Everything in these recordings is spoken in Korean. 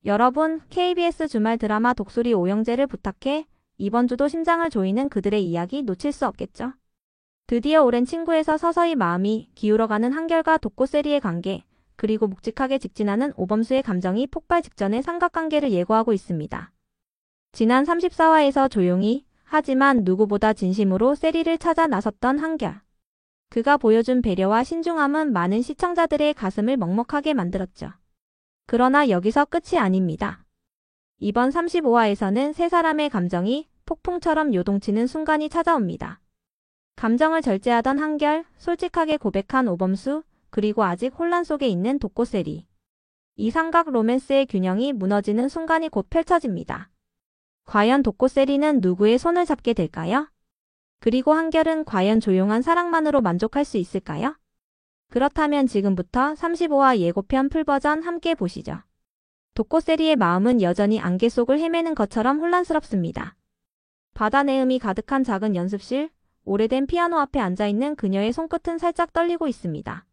여러분, KBS 주말 드라마 독수리 오영재를 부탁해. 이번 주도 심장을 조이는 그들의 이야기 놓칠 수 없겠죠. 드디어 오랜 친구에서 서서히 마음이 기울어가는 한결과 독고세리의 관계, 그리고 묵직하게 직진하는 오범수의 감정이 폭발 직전의 삼각관계를 예고하고 있습니다. 지난 34화에서 조용히, 하지만 누구보다 진심으로 세리를 찾아 나섰던 한결. 그가 보여준 배려와 신중함은 많은 시청자들의 가슴을 먹먹하게 만들었죠. 그러나 여기서 끝이 아닙니다. 이번 35화에서는 세 사람의 감정이 폭풍처럼 요동치는 순간이 찾아옵니다. 감정을 절제하던 한결, 솔직하게 고백한 오범수, 그리고 아직 혼란 속에 있는 독고세리. 이 삼각 로맨스의 균형이 무너지는 순간이 곧 펼쳐집니다. 과연 독고세리는 누구의 손을 잡게 될까요? 그리고 한결은 과연 조용한 사랑만으로 만족할 수 있을까요? 그렇다면 지금부터 35화 예고편 풀버전 함께 보시죠. 독고세리의 마음은 여전히 안개 속을 헤매는 것처럼 혼란스럽습니다. 바다 내음이 가득한 작은 연습실, 오래된 피아노 앞에 앉아있는 그녀의 손끝은 살짝 떨리고 있습니다.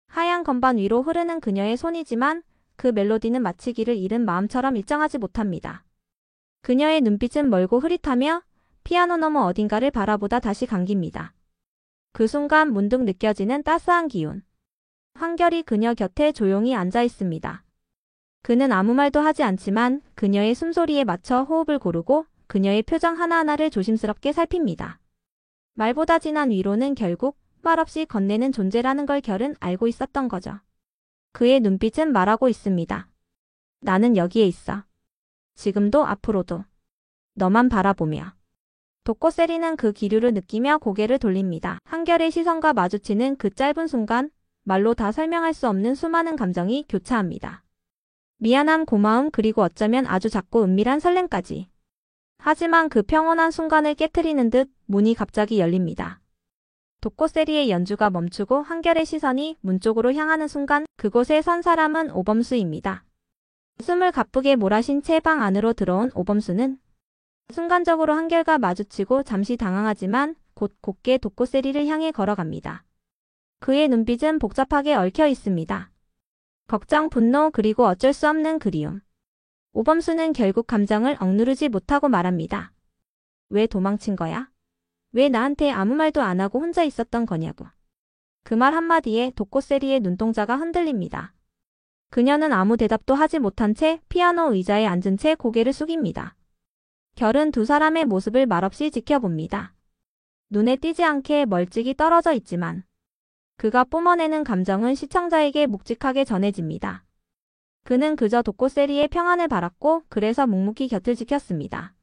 하얀 건반 위로 흐르는 그녀의 손이지만 그 멜로디는 마치 길을 잃은 마음처럼 일정하지 못합니다. 그녀의 눈빛은 멀고 흐릿하며 피아노 너머 어딘가를 바라보다 다시 감깁니다. 그 순간 문득 느껴지는 따스한 기운. 한결이 그녀 곁에 조용히 앉아 있습니다. 그는 아무 말도 하지 않지만 그녀의 숨소리에 맞춰 호흡을 고르고 그녀의 표정 하나하나를 조심스럽게 살핍니다. 말보다 진한 위로는 결국 말없이 건네는 존재라는 걸 결은 알고 있었던 거죠. 그의 눈빛은 말하고 있습니다. 나는 여기에 있어. 지금도 앞으로도. 너만 바라보며. 독고세리는 그 기류를 느끼며 고개를 돌립니다. 한결의 시선과 마주치는 그 짧은 순간, 말로 다 설명할 수 없는 수많은 감정이 교차합니다. 미안함, 고마움, 그리고 어쩌면 아주 작고 은밀한 설렘까지. 하지만 그 평온한 순간을 깨트리는 듯 문이 갑자기 열립니다. 독고세리의 연주가 멈추고 한결의 시선이 문 쪽으로 향하는 순간 그곳에 선 사람은 오범수입니다. 숨을 가쁘게 몰아쉰 채 방 안으로 들어온 오범수는 순간적으로 한결과 마주치고 잠시 당황하지만 곧 곧게 독고세리를 향해 걸어갑니다. 그의 눈빛은 복잡하게 얽혀 있습니다. 걱정, 분노, 그리고 어쩔 수 없는 그리움. 오범수는 결국 감정을 억누르지 못하고 말합니다. 왜 도망친 거야? 왜 나한테 아무 말도 안 하고 혼자 있었던 거냐고. 그 말 한마디에 독고세리의 눈동자가 흔들립니다. 그녀는 아무 대답도 하지 못한 채 피아노 의자에 앉은 채 고개를 숙입니다. 결은 두 사람의 모습을 말없이 지켜봅니다. 눈에 띄지 않게 멀찍이 떨어져 있지만 그가 뿜어내는 감정은 시청자에게 묵직하게 전해집니다. 그는 그저 독고세리의 평안을 바랐고 그래서 묵묵히 곁을 지켰습니다.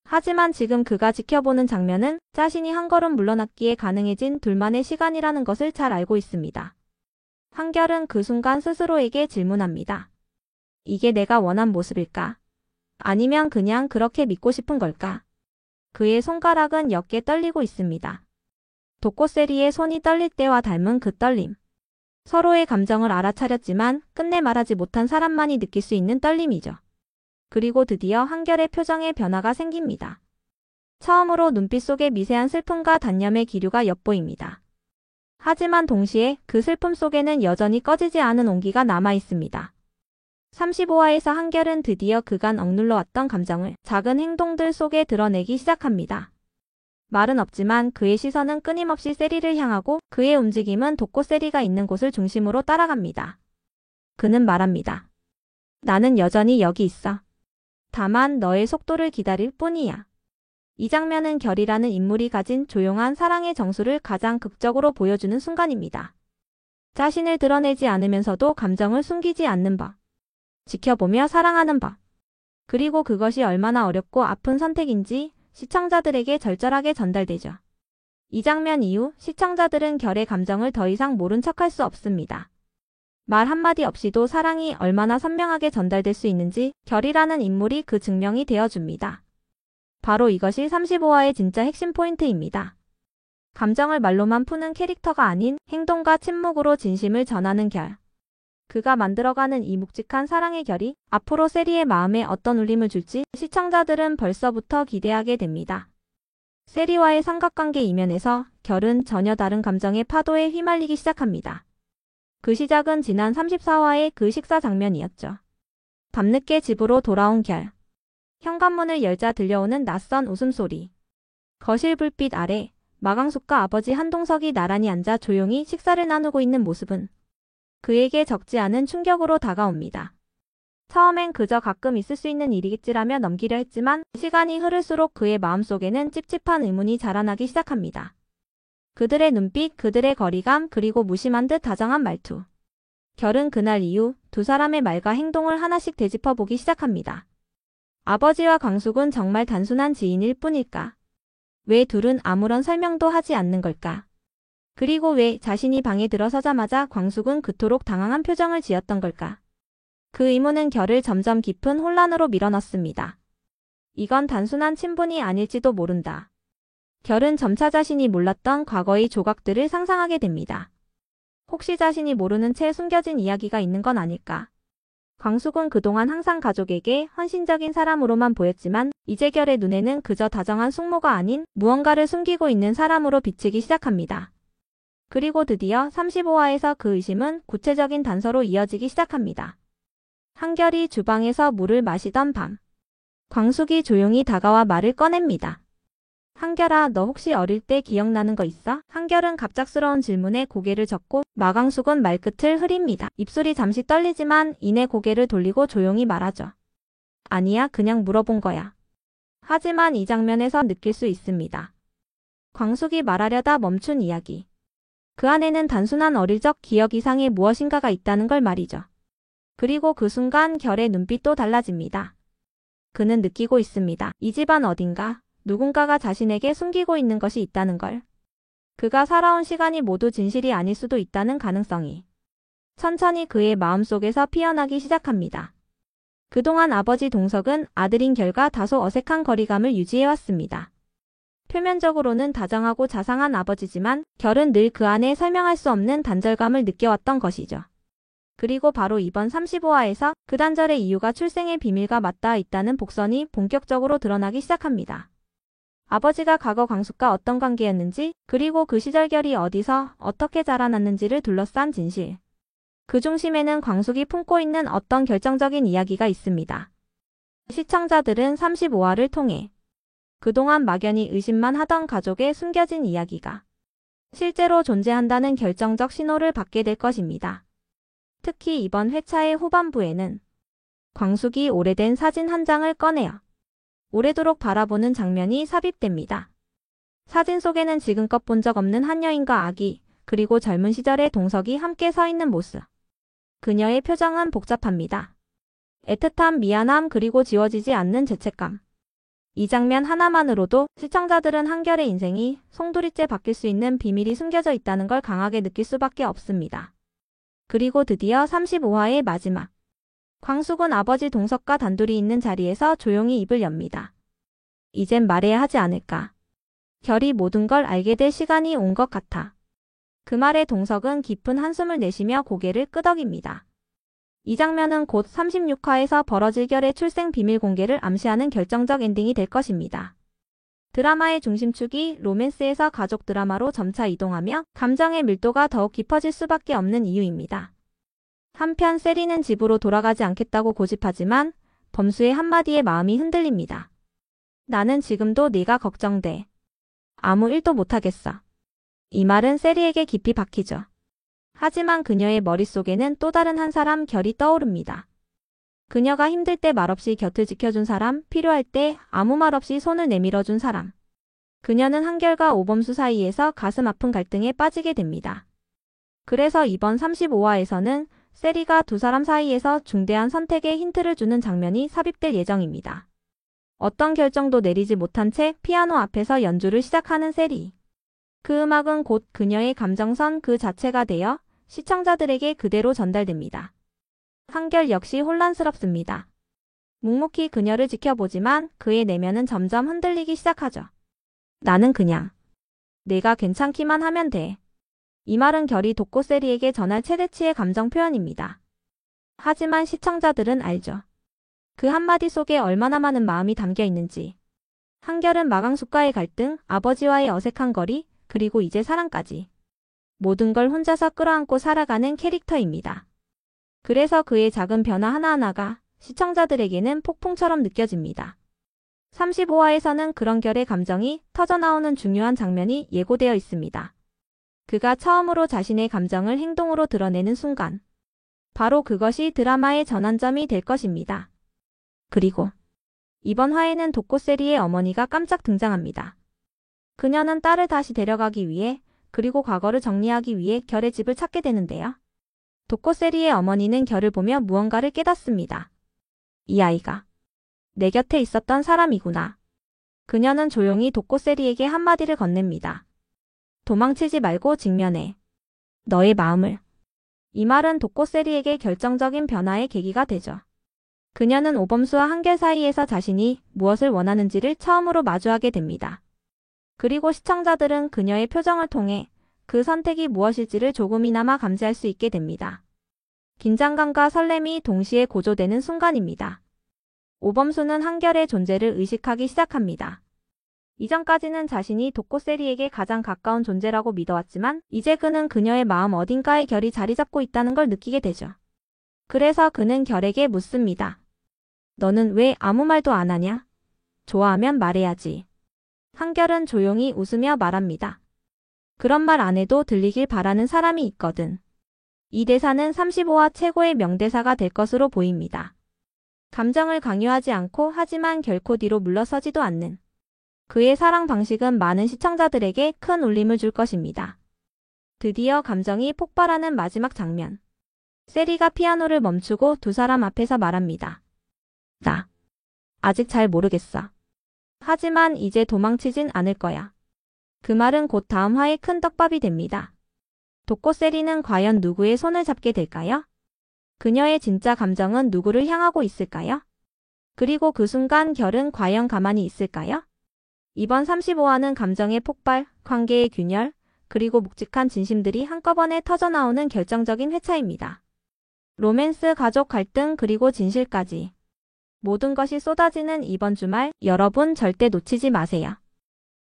하지만 지금 그가 지켜보는 장면은 자신이 한 걸음 물러났기에 가능해진 둘만의 시간이라는 것을 잘 알고 있습니다. 한결은 그 순간 스스로에게 질문합니다. 이게 내가 원한 모습일까? 아니면 그냥 그렇게 믿고 싶은 걸까? 그의 손가락은 옅게 떨리고 있습니다. 독고세리의 손이 떨릴 때와 닮은 그 떨림. 서로의 감정을 알아차렸지만 끝내 말하지 못한 사람만이 느낄 수 있는 떨림이죠. 그리고 드디어 한결의 표정에 변화가 생깁니다. 처음으로 눈빛 속에 미세한 슬픔과 단념의 기류가 엿보입니다. 하지만 동시에 그 슬픔 속에는 여전히 꺼지지 않은 온기가 남아 있습니다. 35화에서 한결은 드디어 그간 억눌러왔던 감정을 작은 행동들 속에 드러내기 시작합니다. 말은 없지만 그의 시선은 끊임없이 세리를 향하고 그의 움직임은 독고세리가 있는 곳을 중심으로 따라갑니다. 그는 말합니다. 나는 여전히 여기 있어. 다만 너의 속도를 기다릴 뿐이야. 이 장면은 결이라는 인물이 가진 조용한 사랑의 정수를 가장 극적으로 보여주는 순간입니다. 자신을 드러내지 않으면서도 감정을 숨기지 않는 법. 지켜보며 사랑하는 법. 그리고 그것이 얼마나 어렵고 아픈 선택인지 시청자들에게 절절하게 전달되죠. 이 장면 이후 시청자들은 결의 감정을 더 이상 모른 척할 수 없습니다. 말 한마디 없이도 사랑이 얼마나 선명하게 전달될 수 있는지 결이라는 인물이 그 증명이 되어줍니다. 바로 이것이 35화의 진짜 핵심 포인트입니다. 감정을 말로만 푸는 캐릭터가 아닌 행동과 침묵으로 진심을 전하는 결. 그가 만들어가는 이 묵직한 사랑의 결이 앞으로 세리의 마음에 어떤 울림을 줄지 시청자들은 벌써부터 기대하게 됩니다. 세리와의 삼각관계 이면에서 결은 전혀 다른 감정의 파도에 휘말리기 시작합니다. 그 시작은 지난 34화의 그 식사 장면이었죠. 밤늦게 집으로 돌아온 결. 현관문을 열자 들려오는 낯선 웃음소리. 거실 불빛 아래 마강숙과 아버지 한동석이 나란히 앉아 조용히 식사를 나누고 있는 모습은 그에게 적지 않은 충격으로 다가옵니다. 처음엔 그저 가끔 있을 수 있는 일이겠지라며 넘기려 했지만 시간이 흐를수록 그의 마음속에는 찝찝한 의문이 자라나기 시작합니다. 그들의 눈빛, 그들의 거리감, 그리고 무심한 듯 다정한 말투. 결은 그날 이후 두 사람의 말과 행동을 하나씩 되짚어보기 시작합니다. 아버지와 광숙은 정말 단순한 지인일 뿐일까? 왜 둘은 아무런 설명도 하지 않는 걸까? 그리고 왜 자신이 방에 들어서자마자 광숙은 그토록 당황한 표정을 지었던 걸까? 그 의문은 결을 점점 깊은 혼란으로 밀어넣습니다. 이건 단순한 친분이 아닐지도 모른다. 결은 점차 자신이 몰랐던 과거의 조각들을 상상하게 됩니다. 혹시 자신이 모르는 채 숨겨진 이야기가 있는 건 아닐까? 광숙은 그동안 항상 가족에게 헌신적인 사람으로만 보였지만 이제 결의 눈에는 그저 다정한 숙모가 아닌 무언가를 숨기고 있는 사람으로 비치기 시작합니다. 그리고 드디어 35화에서 그 의심은 구체적인 단서로 이어지기 시작합니다. 한결이 주방에서 물을 마시던 밤. 광숙이 조용히 다가와 말을 꺼냅니다. 한결아, 너 혹시 어릴 때 기억나는 거 있어? 한결은 갑작스러운 질문에 고개를 젓고 마광숙은 말끝을 흐립니다. 입술이 잠시 떨리지만 이내 고개를 돌리고 조용히 말하죠. 아니야, 그냥 물어본 거야. 하지만 이 장면에서 느낄 수 있습니다. 광숙이 말하려다 멈춘 이야기. 그 안에는 단순한 어릴 적 기억 이상의 무엇인가가 있다는 걸 말이죠. 그리고 그 순간 결의 눈빛도 달라집니다. 그는 느끼고 있습니다. 이 집안 어딘가 누군가가 자신에게 숨기고 있는 것이 있다는 걸. 그가 살아온 시간이 모두 진실이 아닐 수도 있다는 가능성이. 천천히 그의 마음속에서 피어나기 시작합니다. 그동안 아버지 동석은 아들인 결과 다소 어색한 거리감을 유지해왔습니다. 표면적으로는 다정하고 자상한 아버지지만 결은 늘 그 안에 설명할 수 없는 단절감을 느껴왔던 것이죠. 그리고 바로 이번 35화에서 그 단절의 이유가 출생의 비밀과 맞닿아 있다는 복선이 본격적으로 드러나기 시작합니다. 아버지가 과거 광숙과 어떤 관계였는지, 그리고 그 시절 결이 어디서 어떻게 자라났는지를 둘러싼 진실. 그 중심에는 광숙이 품고 있는 어떤 결정적인 이야기가 있습니다. 시청자들은 35화를 통해 그동안 막연히 의심만 하던 가족의 숨겨진 이야기가 실제로 존재한다는 결정적 신호를 받게 될 것입니다. 특히 이번 회차의 후반부에는 광숙이 오래된 사진 한 장을 꺼내어 오래도록 바라보는 장면이 삽입됩니다. 사진 속에는 지금껏 본 적 없는 한 여인과 아기, 그리고 젊은 시절의 동석이 함께 서 있는 모습. 그녀의 표정은 복잡합니다. 애틋함, 미안함, 그리고 지워지지 않는 죄책감. 이 장면 하나만으로도 시청자들은 한결의 인생이 송두리째 바뀔 수 있는 비밀이 숨겨져 있다는 걸 강하게 느낄 수밖에 없습니다. 그리고 드디어 35화의 마지막. 광숙은 아버지 동석과 단둘이 있는 자리에서 조용히 입을 엽니다. 이젠 말해야 하지 않을까. 결이 모든 걸 알게 될 시간이 온 것 같아. 그 말에 동석은 깊은 한숨을 내쉬며 고개를 끄덕입니다. 이 장면은 곧 36화에서 벌어질 결의 출생 비밀 공개를 암시하는 결정적 엔딩이 될 것입니다. 드라마의 중심축이 로맨스에서 가족 드라마로 점차 이동하며 감정의 밀도가 더욱 깊어질 수밖에 없는 이유입니다. 한편 세리는 집으로 돌아가지 않겠다고 고집하지만 범수의 한마디에 마음이 흔들립니다. 나는 지금도 네가 걱정돼. 아무 일도 못하겠어. 이 말은 세리에게 깊이 박히죠. 하지만 그녀의 머릿속에는 또 다른 한 사람 결이 떠오릅니다. 그녀가 힘들 때 말없이 곁을 지켜준 사람, 필요할 때 아무 말 없이 손을 내밀어준 사람. 그녀는 한결과 오범수 사이에서 가슴 아픈 갈등에 빠지게 됩니다. 그래서 이번 35화에서는 세리가 두 사람 사이에서 중대한 선택에 힌트를 주는 장면이 삽입될 예정입니다. 어떤 결정도 내리지 못한 채 피아노 앞에서 연주를 시작하는 세리. 그 음악은 곧 그녀의 감정선 그 자체가 되어 시청자들에게 그대로 전달됩니다. 한결 역시 혼란스럽습니다. 묵묵히 그녀를 지켜보지만 그의 내면은 점점 흔들리기 시작하죠. 나는 그냥 내가 괜찮기만 하면 돼. 이 말은 결이 독고 세리에게 전할 최대치의 감정 표현입니다. 하지만 시청자들은 알죠. 그 한마디 속에 얼마나 많은 마음이 담겨 있는지. 한결은 마강숙과의 갈등, 아버지와의 어색한 거리, 그리고 이제 사랑까지. 모든 걸 혼자서 끌어안고 살아가는 캐릭터입니다. 그래서 그의 작은 변화 하나하나가 시청자들에게는 폭풍처럼 느껴집니다. 35화에서는 그런 결의 감정이 터져나오는 중요한 장면이 예고되어 있습니다. 그가 처음으로 자신의 감정을 행동으로 드러내는 순간. 바로 그것이 드라마의 전환점이 될 것입니다. 그리고 이번 화에는 도코세리의 어머니가 깜짝 등장합니다. 그녀는 딸을 다시 데려가기 위해 그리고 과거를 정리하기 위해 결의 집을 찾게 되는데요. 도코세리의 어머니는 결을 보며 무언가를 깨닫습니다. 이 아이가 내 곁에 있었던 사람이구나. 그녀는 조용히 도코세리에게 한마디를 건넵니다. 도망치지 말고 직면해. 너의 마음을. 이 말은 도코세리에게 결정적인 변화의 계기가 되죠. 그녀는 오범수와 한결 사이에서 자신이 무엇을 원하는지를 처음으로 마주하게 됩니다. 그리고 시청자들은 그녀의 표정을 통해 그 선택이 무엇일지를 조금이나마 감지할 수 있게 됩니다. 긴장감과 설렘이 동시에 고조되는 순간입니다. 오범수는 한결의 존재를 의식하기 시작합니다. 이전까지는 자신이 도코세리에게 가장 가까운 존재라고 믿어왔지만 이제 그는 그녀의 마음 어딘가에 결이 자리 잡고 있다는 걸 느끼게 되죠. 그래서 그는 결에게 묻습니다. 너는 왜 아무 말도 안 하냐? 좋아하면 말해야지. 한결은 조용히 웃으며 말합니다. 그런 말 안 해도 들리길 바라는 사람이 있거든. 이 대사는 35화 최고의 명대사가 될 것으로 보입니다. 감정을 강요하지 않고 하지만 결코 뒤로 물러서지도 않는 그의 사랑 방식은 많은 시청자들에게 큰 울림을 줄 것입니다. 드디어 감정이 폭발하는 마지막 장면. 세리가 피아노를 멈추고 두 사람 앞에서 말합니다. 나 아직 잘 모르겠어. 하지만 이제 도망치진 않을 거야. 그 말은 곧 다음 화의 큰 떡밥이 됩니다. 도코세리는 과연 누구의 손을 잡게 될까요? 그녀의 진짜 감정은 누구를 향하고 있을까요? 그리고 그 순간 결은 과연 가만히 있을까요? 이번 35화는 감정의 폭발, 관계의 균열, 그리고 묵직한 진심들이 한꺼번에 터져나오는 결정적인 회차입니다. 로맨스, 가족 갈등, 그리고 진실까지. 모든 것이 쏟아지는 이번 주말, 여러분 절대 놓치지 마세요.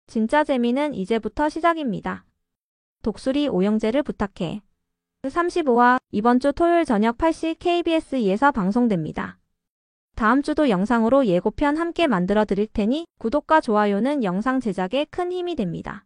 진짜 재미는 이제부터 시작입니다. 독수리 오영재를 부탁해. 35화 이번 주 토요일 저녁 8시 KBS2에서 방송됩니다. 다음 주도 영상으로 예고편 함께 만들어 드릴 테니 구독과 좋아요는 영상 제작에 큰 힘이 됩니다.